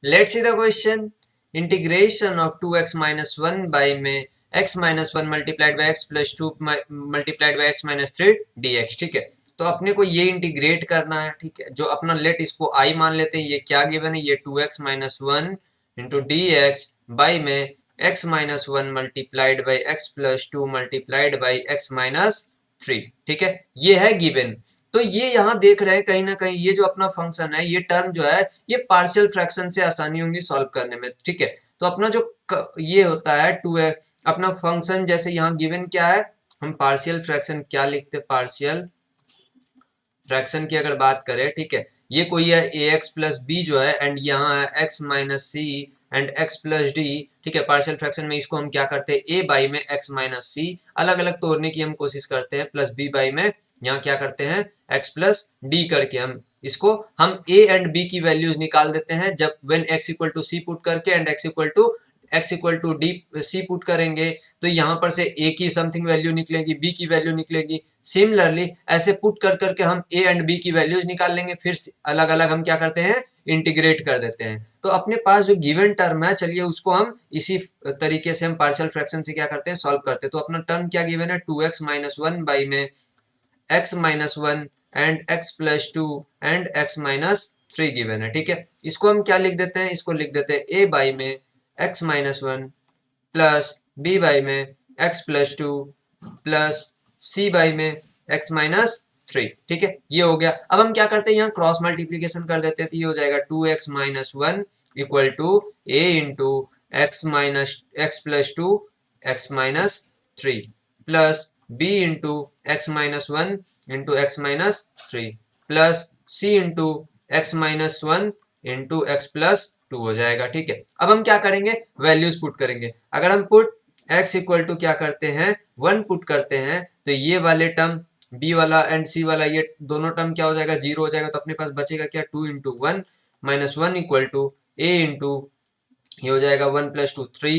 Let's see the question. Integration of 2x minus one by में x minus one multiplied by x plus to multiplied by x minus three D x. ठीक है, तो अपने को ये integrate करना है। ठीक है, जो अपना लेट इसको i मान लेते हैं। ये क्या गिवन है, ये 2x minus one into D x by में x minus one multiplied by x plus to multiplied by x minus three. ठीक है, ये है गिवन। तो ये यहाँ देख रहे हैं कहीं ना कहीं ये जो अपना फंक्शन है, ये टर्म जो है ये पार्शियल फ्रैक्शन से आसानी होगी सॉल्व करने में। ठीक है, तो अपना जो ये होता है टू है अपना फंक्शन, जैसे यहाँ गिवन क्या है, हम पार्शियल फ्रैक्शन क्या लिखते हैं, पार्शियल फ्रैक्शन की अगर बात करें। ठीक है, ये कोई है ए एक्स प्लस बी जो है, एंड यहाँ है x minus c and x plus d. ठीक है, पार्शियल फ्रैक्शन में इसको हम क्या करते हैं, ए बाई में एक्स माइनस सी अलग अलग तोड़ने की हम कोशिश करते हैं, प्लस बी बाई में यहाँ क्या करते हैं एक्स प्लस डी करके हम ए एंड बी की वैल्यूज निकाल देते हैं। जब when X equal to C put करके and X equal to D C put करेंगे तो यहाँ पर से ए की समथिंग वैल्यू निकलेगी, बी की वैल्यू निकलेगी। सिमिलरली ऐसे पुट कर करके हम ए एंड बी की वैल्यूज निकाल लेंगे, फिर अलग अलग हम क्या करते हैं इंटीग्रेट कर देते हैं। तो अपने पास जो गिवन टर्म है, चलिए उसको हम इसी तरीके से हम पार्शियल फ्रैक्शन से क्या करते हैं सॉल्व करते हैं। तो अपना टर्म क्या गिवन है, 2x माइनस वन बाई में x minus one and x plus two and x minus three given है। ठीक है, इसको हम क्या लिख देते हैं, इसको लिख देते हैं a बाई में x minus one plus b by में x plus two plus c by में x माइनस थ्री। ठीक है, ये हो गया। अब हम क्या करते हैं, यहाँ क्रॉस मल्टीप्लीकेशन कर देते हैं, तो ये हो जाएगा 2x minus one equal to a into x minus x plus two x minus three plus b into x minus one into x minus three plus c into x minus one into x plus two हो जाएगा। ठीक है, अब हम क्या करेंगे, values put करेंगे। अगर हम पुट x इक्वल टू क्या करते हैं, वन पुट करते हैं, तो ये वाले टर्म b वाला एंड c वाला ये दोनों टर्म क्या हो जाएगा, जीरो हो जाएगा। तो अपने पास बचेगा क्या, two into one minus one equal to a into ये हो जाएगा one plus two three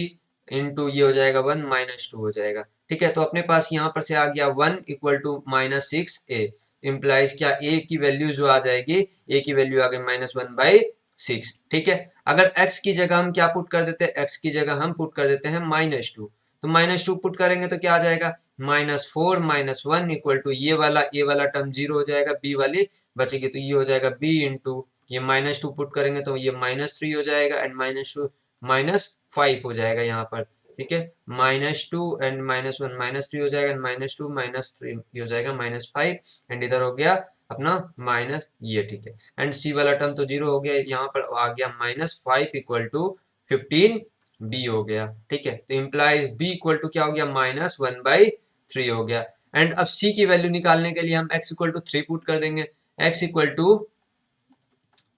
into ये हो जाएगा वन माइनस टू हो जाएगा। ठीक है, तो अपने पास यहाँ पर से आ गया one equal to minus six a, implies क्या ए की वैल्यू जो आ जाएगी, ए की वैल्यू आ गई माइनस वन बाई सिक्स। ठीक है, अगर x की जगह हम क्या पुट कर देते हैं, x की जगह हम पुट कर देते हैं माइनस टू। तो माइनस टू पुट करेंगे तो क्या आ जाएगा, minus four minus one equal to ये वाला ए वाला टर्म जीरो हो जाएगा, बी वाली बचेगी तो ये हो जाएगा बी इंटू ये माइनस टू पुट करेंगे तो ये माइनस थ्री हो जाएगा and minus two minus five हो जाएगा यहाँ पर। ठीक है, minus two and minus one minus three हो जाएगा and minus two minus three हो जाएगा माइनस फाइव एंड इधर हो गया अपना माइनस ये। ठीक है, एंड सी वाला टर्म तो जीरो हो गया, यहाँ पर आ गया minus five equal to fifteen b हो गया। ठीक है, तो इम्प्लाइज बी इक्वल टू क्या हो गया, माइनस वन बाई थ्री हो गया। एंड अब सी की वैल्यू निकालने के लिए हम x equal to three put कर देंगे। X equal to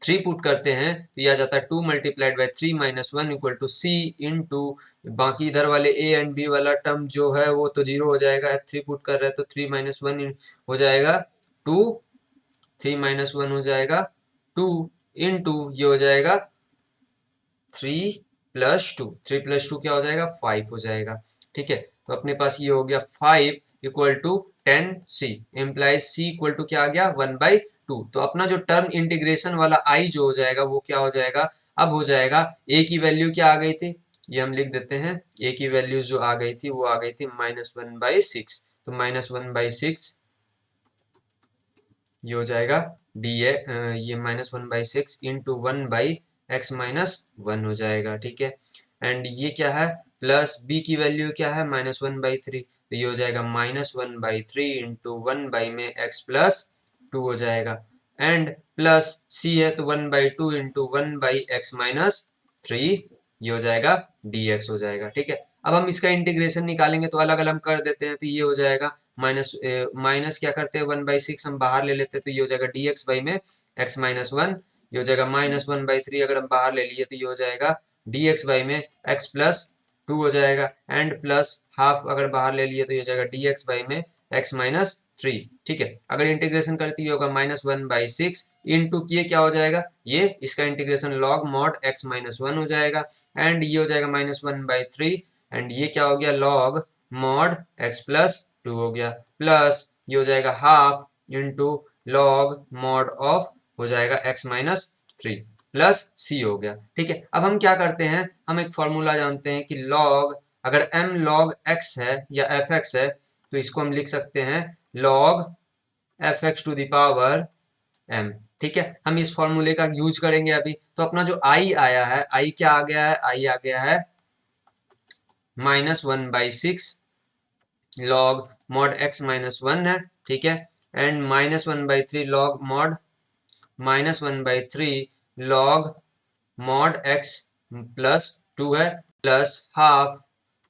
three put करते हैं तो यह आ जाता है two multiplied by three minus one equal to c into बाकी इधर वाले ए एंड बी वाला टर्म जो है वो तो जीरो हो जाएगा, थ्री पुट कर रहे हैं तो थ्री माइनस वन हो जाएगा टू, थ्री माइनस वन हो जाएगा टू इन टू ये हो जाएगा three plus two, three plus two क्या हो जाएगा, फाइव हो जाएगा। ठीक है, तो अपने पास ये हो गया five equal to ten c, implies c equal to क्या आ गया, वन बाई टू। तो अपना जो टर्म इंटीग्रेशन वाला आई जो हो जाएगा वो क्या हो जाएगा, अब हो जाएगा ए की वैल्यू क्या आ गई थी, ये हम लिख देते हैं, ए की वैल्यू जो आ गई थी वो आ गई थी माइनस वन बाई सिक्स। तो माइनस वन बाई सिक्स ये हो जाएगा डी ए, ये minus one by six into one by x minus one हो जाएगा। ठीक है, एंड ये क्या है, प्लस बी की वैल्यू क्या है माइनस वन बाई थ्री, तो ये हो जाएगा minus one by three into one by में एक्स प्लस टू हो जाएगा। एंड प्लस सी है तो one by two into one by x minus three ये हो जाएगा डी एक्स हो जाएगा। ठीक है, अब हम इसका इंटीग्रेशन निकालेंगे तो अलग अलग कर देते हैं, तो ये हो जाएगा माइनस माइनस क्या करते हैं वन बाई सिक्स हम बाहर ले लेते हैं तो ये हो जाएगा डी एक्स बाई में एक्स माइनस वन, ये हो जाएगा माइनस वन बाई थ्री अगर हम बाहर ले लिए तो ये हो जाएगा डी एक्स बाई में एक्स प्लस टू हो जाएगा एंड प्लस हाफ अगर बाहर ले लिए तो ये हो जाएगा डी एक्स बाई में एक्स माइनस थ्री। ठीक है, अगर इंटीग्रेशन करती होगा minus one by six into ये क्या हो जाएगा, ये इसका integration log mod x minus one हो जाएगा एंड ये हो जाएगा minus one by three and ये क्या हो गया log mod x plus two हो गया प्लस ये हो जाएगा half into log mod of हो जाएगा एक्स माइनस थ्री। प्लस सी हो गया। ठीक है, अब हम क्या करते हैं, हम एक फॉर्मूला जानते हैं कि लॉग, अगर m log x है या fx है तो इसको हम लिख सकते हैं log fx to the power m। ठीक है, हम इस फॉर्मूले का यूज करेंगे अभी। तो अपना जो i आया है, i क्या आ गया है, i आ गया है -1/6 log mod x -1 है। ठीक है, and -1/3 log mod -1/3 log mod x plus 2 है, plus half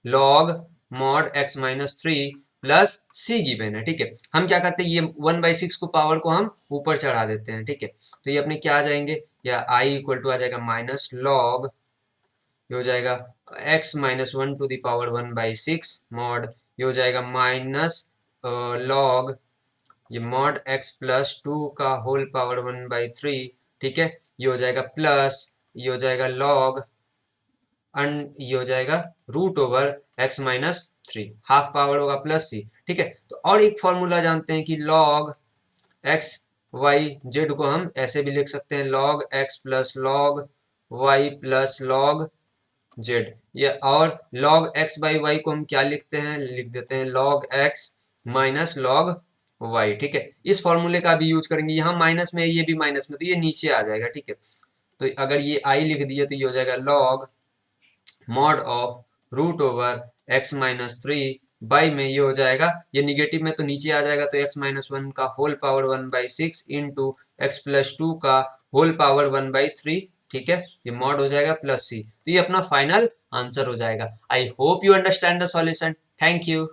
log mod x -3 plus c given है। ठीक है, हम क्या करते हैं, ये 1/6 को पावर को हम ऊपर चढ़ा देते हैं। ठीक है, तो ये अपने क्या आ जाएंगे, या i इक्वल टू आ जाएगा माइनस लॉग, ये हो जाएगा x -1 to the power 1/6 mod, ये हो जाएगा माइनस लॉग ये मॉड x प्लस 2 का होल पावर 1/3। ठीक है, ये हो जाएगा प्लस, ये हो जाएगा लॉग, ये हो जाएगा root over x -3, half power होगा प्लस सी। ठीक है, तो और एक फॉर्मूला जानते हैं कि log x y z को हम ऐसे भी लिख सकते हैं log x plus log y plus log z, ये और log x बाई y को हम क्या लिखते हैं, लिख देते हैं log x minus log y। ठीक है, इस फॉर्मूले का भी यूज करेंगे, यहाँ माइनस में ये भी माइनस में, तो ये नीचे आ जाएगा। ठीक है, तो अगर ये i लिख दिया तो ये हो जाएगा log mod of root over x -3 by में, ये हो जाएगा, ये निगेटिव में तो नीचे आ जाएगा, तो x -1 का whole power 1/6 into x plus 2 का होल पावर 1/3। ठीक है, ये मॉड हो जाएगा प्लस सी, तो ये अपना फाइनल आंसर हो जाएगा। I hope you understand the solution. Thank you.